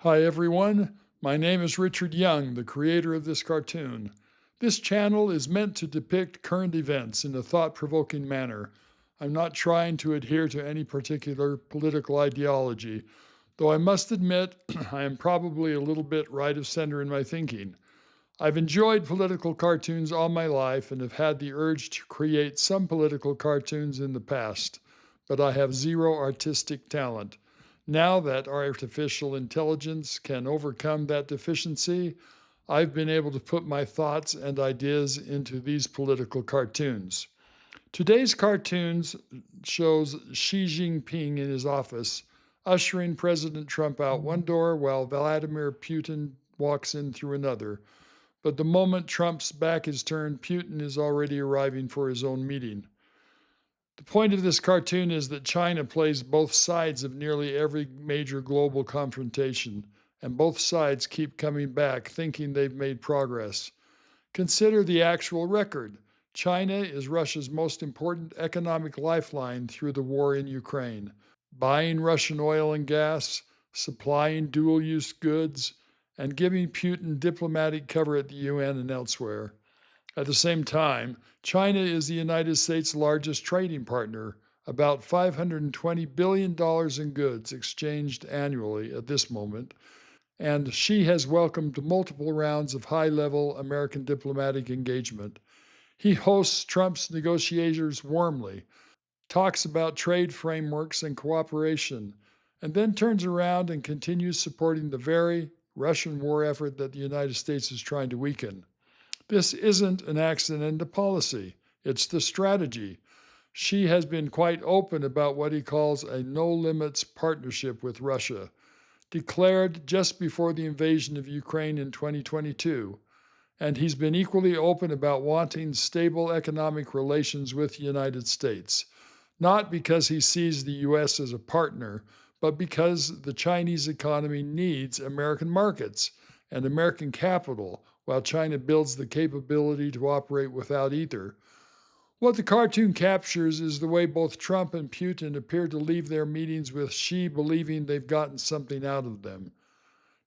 Hi everyone, my name is Richard Young, the creator of this cartoon. This channel is meant to depict current events in a thought-provoking manner. I'm not trying to adhere to any particular political ideology, though I must admit I am probably a little bit right of center in my thinking. I've enjoyed political cartoons all my life and have had the urge to create some political cartoons in the past, but I have zero artistic talent. Now that artificial intelligence can overcome that deficiency, I've been able to put my thoughts and ideas into these political cartoons. Today's cartoons shows Xi Jinping in his office, ushering President Trump out one door while Vladimir Putin walks in through another. But the moment Trump's back is turned, Putin is already arriving for his own meeting. The point of this cartoon is that China plays both sides of nearly every major global confrontation, and both sides keep coming back thinking they've made progress. Consider the actual record. China is Russia's most important economic lifeline through the war in Ukraine, buying Russian oil and gas, supplying dual use goods, and giving Putin diplomatic cover at the UN and elsewhere. At the same time, China is the United States' largest trading partner, about $520 billion in goods exchanged annually at this moment, and Xi has welcomed multiple rounds of high-level American diplomatic engagement. He hosts Trump's negotiators warmly, talks about trade frameworks and cooperation, and then turns around and continues supporting the very Russian war effort that the United States is trying to weaken. This isn't an accident to policy, it's the strategy. Xi has been quite open about what he calls a no-limits partnership with Russia, declared just before the invasion of Ukraine in 2022, and he's been equally open about wanting stable economic relations with the United States, not because he sees the U.S. as a partner, but because the Chinese economy needs American markets and American capital, while China builds the capability to operate without either. What the cartoon captures is the way both Trump and Putin appear to leave their meetings with Xi believing they've gotten something out of them.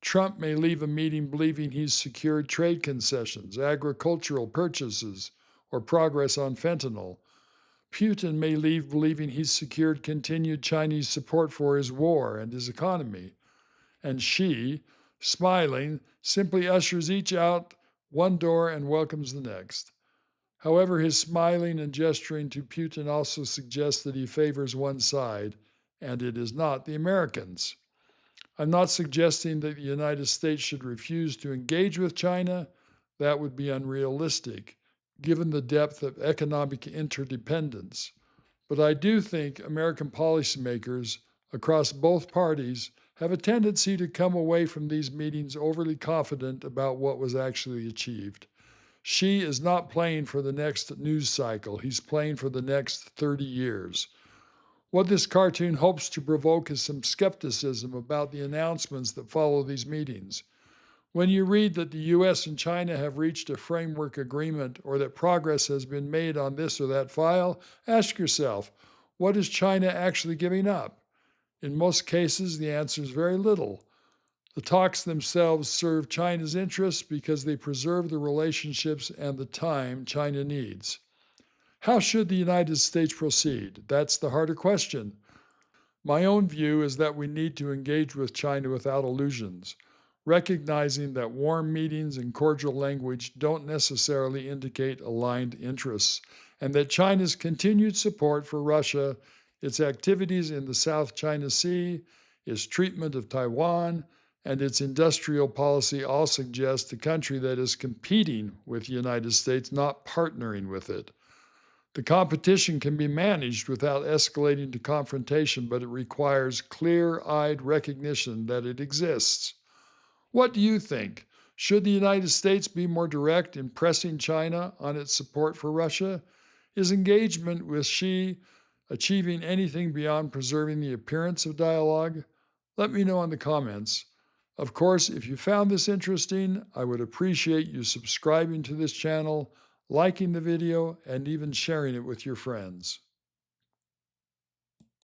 Trump may leave a meeting believing he's secured trade concessions, agricultural purchases, or progress on fentanyl. Putin may leave believing he's secured continued Chinese support for his war and his economy. And Xi, smiling, simply ushers each out one door and welcomes the next. However, his smiling and gesturing to Putin also suggests that he favors one side, and it is not the Americans. I'm not suggesting that the United States should refuse to engage with China. That would be unrealistic, given the depth of economic interdependence. But I do think American policymakers across both parties have a tendency to come away from these meetings overly confident about what was actually achieved. Xi is not playing for the next news cycle, he's playing for the next 30 years. What this cartoon hopes to provoke is some skepticism about the announcements that follow these meetings. When you read that the US and China have reached a framework agreement or that progress has been made on this or that file, ask yourself, what is China actually giving up? In most cases, the answer is very little. The talks themselves serve China's interests because they preserve the relationships and the time China needs. How should the United States proceed? That's the harder question. My own view is that we need to engage with China without illusions, recognizing that warm meetings and cordial language don't necessarily indicate aligned interests, and that China's continued support for Russia, its activities in the South China Sea, its treatment of Taiwan, and its industrial policy all suggest a country that is competing with the United States, not partnering with it. The competition can be managed without escalating to confrontation, but it requires clear-eyed recognition that it exists. What do you think? Should the United States be more direct in pressing China on its support for Russia? Is engagement with Xi achieving anything beyond preserving the appearance of dialogue? Let me know in the comments. Of course, if you found this interesting, I would appreciate you subscribing to this channel, liking the video, and even sharing it with your friends.